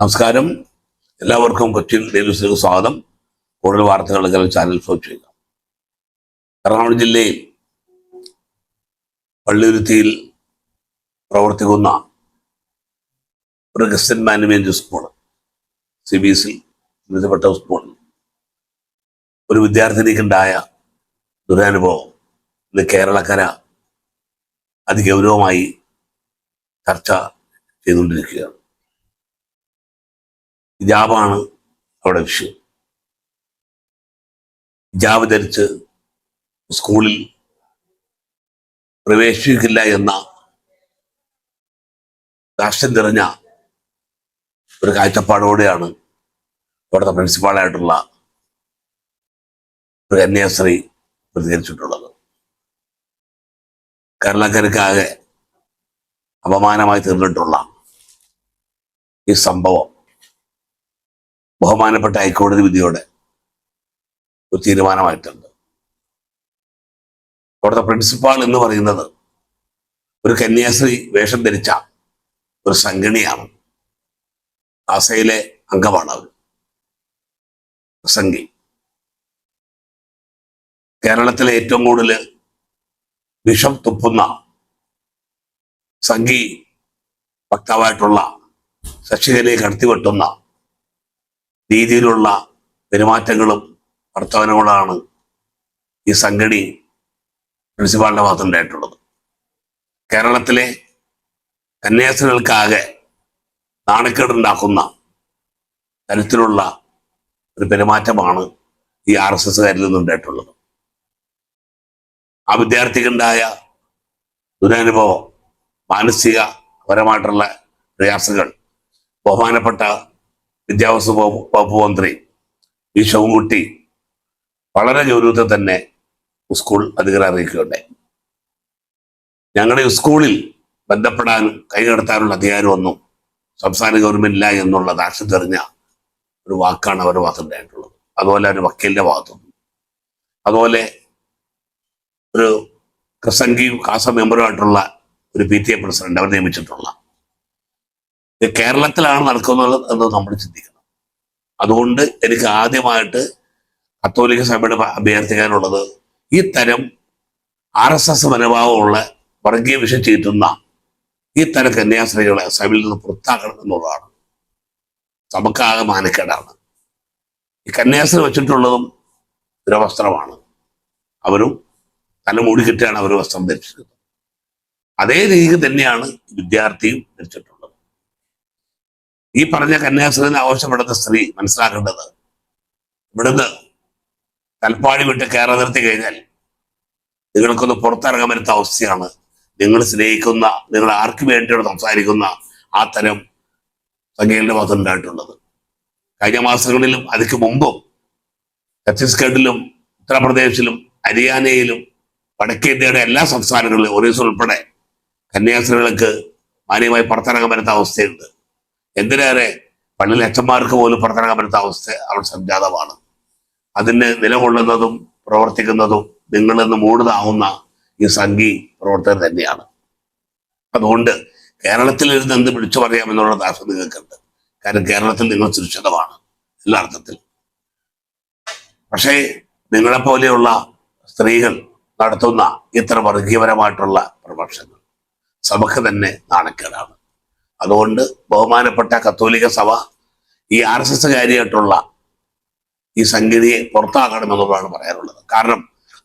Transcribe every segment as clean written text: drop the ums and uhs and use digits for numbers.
നമസ്കാരം. എല്ലാവർക്കും കൊച്ചിൻ ഡെയിലി ന്യൂസിലേക്ക് സ്വാഗതം. കൂടുതൽ വാർത്തകൾ ചാനൽ ഫോളോ ചെയ്യുക. എറണാകുളം ജില്ലയിൽ പള്ളിരുത്തിയിൽ പ്രവർത്തിക്കുന്ന ഒരു ക്രിസ്ത്യൻ മാനേജ്മെന്റ് സ്കൂൾ, CBSE ബന്ധപ്പെട്ട സ്കൂൾ, ഒരു വിദ്യാർത്ഥിനിക്കുണ്ടായ ദുരനുഭവം ഇത് കേരളക്കര അതിഗൗരവമായി ചർച്ച ചെയ്തുകൊണ്ടിരിക്കുകയാണ്. ഹിജാബാണ് അവിടെ വിഷയം. ഹിജാബ് ധരിച്ച് സ്കൂളിൽ പ്രവേശിക്കില്ല എന്ന രാഷ്ട്രം തിരഞ്ഞ ഒരു കാഴ്ചപ്പാടോടെയാണ് അവിടുത്തെ പ്രിൻസിപ്പാളായിട്ടുള്ള ഒരു കന്യാസ്ത്രീ പ്രതികരിച്ചിട്ടുള്ളത്. കേരളക്കരക്കാകെ അപമാനമായി തീർന്നിട്ടുള്ള ഈ സംഭവം ബഹുമാനപ്പെട്ട ഹൈക്കോടതി വിധിയോടെ ഒരു തീരുമാനമായിട്ടുണ്ട്. അവിടുത്തെ പ്രിൻസിപ്പാൾ എന്ന് പറയുന്നത് ഒരു കന്യാസ്ത്രീ വേഷം ധരിച്ച ഒരു സംഘിണിയാണ്. ആസയിലെ അംഗമാണ് അവർ, സംഘി. കേരളത്തിലെ ഏറ്റവും കൂടുതൽ വിഷം തുപ്പുന്ന സംഘി വക്താവായിട്ടുള്ള ശശികലയെ കടത്തിവെട്ടുന്ന രീതിയിലുള്ള പെരുമാറ്റങ്ങളും വർത്തമാനങ്ങളാണ് ഈ സംഘടന പ്രിൻസിപ്പാളിന്റെ ഭാഗത്തുണ്ടായിട്ടുള്ളത്. കേരളത്തിലെ കന്യാസ്ത്രീകൾക്കാകെ നാണക്കേടുണ്ടാക്കുന്ന തരത്തിലുള്ള ഒരു പെരുമാറ്റമാണ് ഈ RSSകാരിൽ നിന്നുണ്ടായിട്ടുള്ളത്. ആ വിദ്യാർത്ഥിക്കുണ്ടായ ദുരനുഭവം, മാനസികപരമായിട്ടുള്ള പ്രയാസങ്ങൾ ബഹുമാനപ്പെട്ട വിദ്യാഭ്യാസ വകുപ്പ് മന്ത്രി വി ശിവൻകുട്ടി വളരെ ഗൗരവത്തിൽ തന്നെ സ്കൂൾ അധികൃതരെ അറിയിക്കുകയുണ്ടായി. ഞങ്ങളുടെ സ്കൂളിൽ ബന്ധപ്പെടാനും കൈകടത്താനുള്ള അധികാരമൊന്നും സംസ്ഥാന ഗവൺമെന്റില്ല എന്നുള്ള രാഷ്ട്രം തെറിഞ്ഞ ഒരു വാക്കാണ് അവരുടെ ഭാഗത്തുണ്ടായിട്ടുള്ളത്. അതുപോലെ ഒരു വക്കീലിന്റെ ഭാഗത്തും, അതുപോലെ ഒരു ക്രിസംഗി കാസ മെമ്പറുമായിട്ടുള്ള ഒരു PTA പ്രസിഡന്റ് അവർ നിയമിച്ചിട്ടുള്ള. ഇത് കേരളത്തിലാണ് നടക്കുന്നത് എന്ന് നമ്മൾ ചിന്തിക്കണം. അതുകൊണ്ട് എനിക്ക് ആദ്യമായിട്ട് കത്തോലിക്ക സഭയുടെ അഭ്യർത്ഥിക്കാനുള്ളത്, ഈ തരം RSS മനോഭാവമുള്ള വർഗീയ വിഷം ചീറ്റുന്ന ഈ തരം കന്യാസ്ത്രീകളെ സഭയിൽ നിന്ന് പുറത്താക്കണം എന്നുള്ളതാണ്. സഭക്കാകെ മാനക്കേടാണ്. ഈ കന്യാസ്ത്രീ വെച്ചിട്ടുള്ളതും ദുരവസ്ത്രമാണ്. അവരും തല മൂടി കിട്ടിയാണ് അവർ വസ്ത്രം ധരിച്ചിരുന്നത്. അതേ രീതി തന്നെയാണ് വിദ്യാർത്ഥിയും ധരിച്ചിട്ടുള്ളത്. ഈ പറഞ്ഞ കന്യാസ്ത്രീനെ ആവശ്യപ്പെടുന്ന സ്ത്രീ മനസ്സിലാക്കേണ്ടത്, ഇവിടുന്ന് തൽപ്പാടി വിട്ട് കയറി നിർത്തി കഴിഞ്ഞാൽ നിങ്ങൾക്കൊന്ന് പുറത്തിറങ്ങാൻ പറ്റുന്ന അവസ്ഥയാണ്. നിങ്ങൾ സ്നേഹിക്കുന്ന, നിങ്ങൾ ആർക്ക് വേണ്ടിയാണ് സംസാരിക്കുന്ന ആ തരം സംഖ്യകളുടെ ഭാഗത്ത് ഉണ്ടായിട്ടുള്ളത്. കഴിഞ്ഞ മാസങ്ങളിലും അതിക്ക് മുമ്പും ഛത്തീസ്ഗഡിലും ഉത്തർപ്രദേശിലും ഹരിയാനയിലും വടക്കേ ഇന്ത്യയുടെ എല്ലാ സംസ്ഥാനങ്ങളിലും ഒറീസ ഉൾപ്പെടെ കന്യാസ്ത്രീകൾക്ക് മാന്യമായി പുറത്തിറങ്ങാൻ പറ്റുന്ന അവസ്ഥയുണ്ട്. എന്തിനേറെ പള്ളിയിലെ അച്ഛന്മാർക്ക് പോലും പുറത്തിറങ്ങാൻ പറ്റുന്ന അവസ്ഥ അവിടെ സംജാതമാണ്. അതിന് നിലകൊള്ളുന്നതും പ്രവർത്തിക്കുന്നതും നിങ്ങളെന്ന് മൂടുതാവുന്ന ഈ സംഘി പ്രവർത്തകർ തന്നെയാണ്. അതുകൊണ്ട് കേരളത്തിലിരുന്ന് എന്ത് വിളിച്ചു പറയാമെന്നുള്ള ദാർഷ്ട്യം നിങ്ങൾക്കുണ്ട്. കാരണം കേരളത്തിൽ നിങ്ങൾ സുരക്ഷിതമാണ് എല്ലാ അർത്ഥത്തിൽ. പക്ഷേ നിങ്ങളെപ്പോലെയുള്ള സ്ത്രീകൾ നടത്തുന്ന ഇത്ര വർഗീയപരമായിട്ടുള്ള പ്രഭാഷണങ്ങൾ സഭയ്ക്ക് തന്നെ നാണക്കേടാണ്. അതുകൊണ്ട് ബഹുമാനപ്പെട്ട കത്തോലിക്ക സഭ ഈ RSSകാരിയായിട്ടുള്ള ഈ സംഗതിയെ പുറത്താക്കണമെന്നുള്ളതാണ് പറയാനുള്ളത്. കാരണം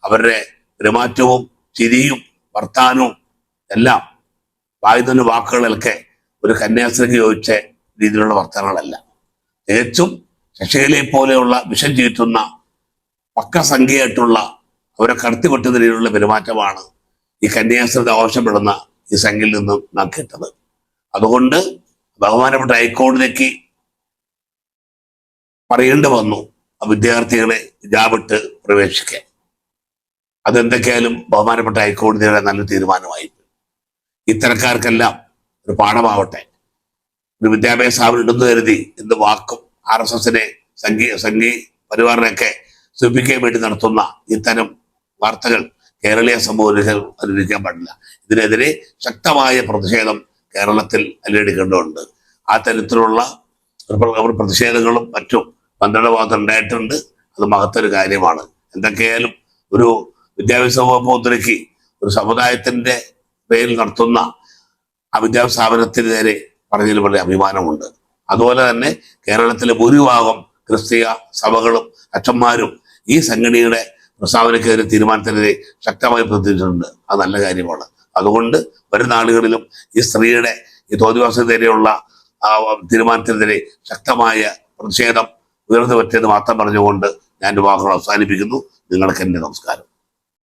അവരുടെ പെരുമാറ്റവും ചിരിയും വർത്താനവും എല്ലാം വായുന്ന വാക്കുകളൊക്കെ ഒരു കന്യാസ്ത്രീക്ക് യോജിച്ച രീതിയിലുള്ള വർത്തമാനങ്ങളല്ല. തികച്ചും ശശികലയെ പോലെയുള്ള വിഷം ചീറ്റുന്ന പക്ക സംഖ്യയായിട്ടുള്ള അവരെ കടത്തിവെട്ടുന്ന രീതിയിലുള്ള പെരുമാറ്റമാണ് ഈ കന്യാസ്ത്രീ ആവശ്യപ്പെടുന്ന ഈ സംഖ്യയിൽ നിന്നും നാം കേട്ടത്. അതുകൊണ്ട് ബഹുമാനപ്പെട്ട ഹൈക്കോടതിക്ക് പറയേണ്ടി വന്നു ആ വിദ്യാർത്ഥികളെ ഹിജാബിട്ട് പ്രവേശിക്കാൻ. അതെന്തൊക്കെയായാലും ബഹുമാനപ്പെട്ട ഹൈക്കോടതിയുടെ നല്ല തീരുമാനമായി. ഇത്തരക്കാർക്കെല്ലാം ഒരു പാഠമാവട്ടെ. ഒരു വിദ്യാഭ്യാസ സ്ഥാപനം ഉണ്ടെന്ന് കരുതി എന്ത് വാക്കും RSSനെ സംഘി പരിവാറിനെയൊക്കെ സൂചിപ്പിക്കാൻ വേണ്ടി നടത്തുന്ന ഇത്തരം വാർത്തകൾ കേരളീയ സമൂഹത്തിൽ അനുവദിക്കാൻ പാടില്ല. ഇതിനെതിരെ ശക്തമായ പ്രതിഷേധം കേരളത്തിൽ അലയടിക്കേണ്ടതുണ്ട്. ആ തരത്തിലുള്ള അവർ പ്രതിഷേധങ്ങളും മറ്റും പന്ത്രണ്ട് ഭാഗത്ത് ഉണ്ടായിട്ടുണ്ട്. അത് മഹത്തൊരു കാര്യമാണ്. എന്തൊക്കെയായാലും ഒരു വിദ്യാഭ്യാസ വകുപ്പ് മന്ത്രിക്ക് ഒരു സമുദായത്തിന്റെ പേരിൽ നടത്തുന്ന ആ വിദ്യാഭ്യാസ സ്ഥാപനത്തിന് നേരെ പറഞ്ഞതിൽ വളരെ അഭിമാനമുണ്ട്. അതുപോലെ തന്നെ കേരളത്തിലെ ഭൂരിഭാഗം ക്രിസ്തീയ സഭകളും അച്ഛന്മാരും ഈ സംഘടനയുടെ പ്രസ്താവനയ്ക്കെതിരെ തീരുമാനത്തിനെതിരെ ശക്തമായി പ്രതികരിച്ചിട്ടുണ്ട്. അത് നല്ല കാര്യമാണ്. അതുകൊണ്ട് വരും നാളുകളിലും ഈ സ്ത്രീയുടെ ഈ തോന്നിവാസത്തിനെതിരെയുള്ള തീരുമാനത്തിനെതിരെ ശക്തമായ പ്രതിഷേധം ഉയർന്നു പറ്റിയത് മാത്രം പറഞ്ഞുകൊണ്ട് ഞാൻ വാക്കുകൾ അവസാനിപ്പിക്കുന്നു. നിങ്ങൾക്ക് എൻ്റെ നമസ്കാരം.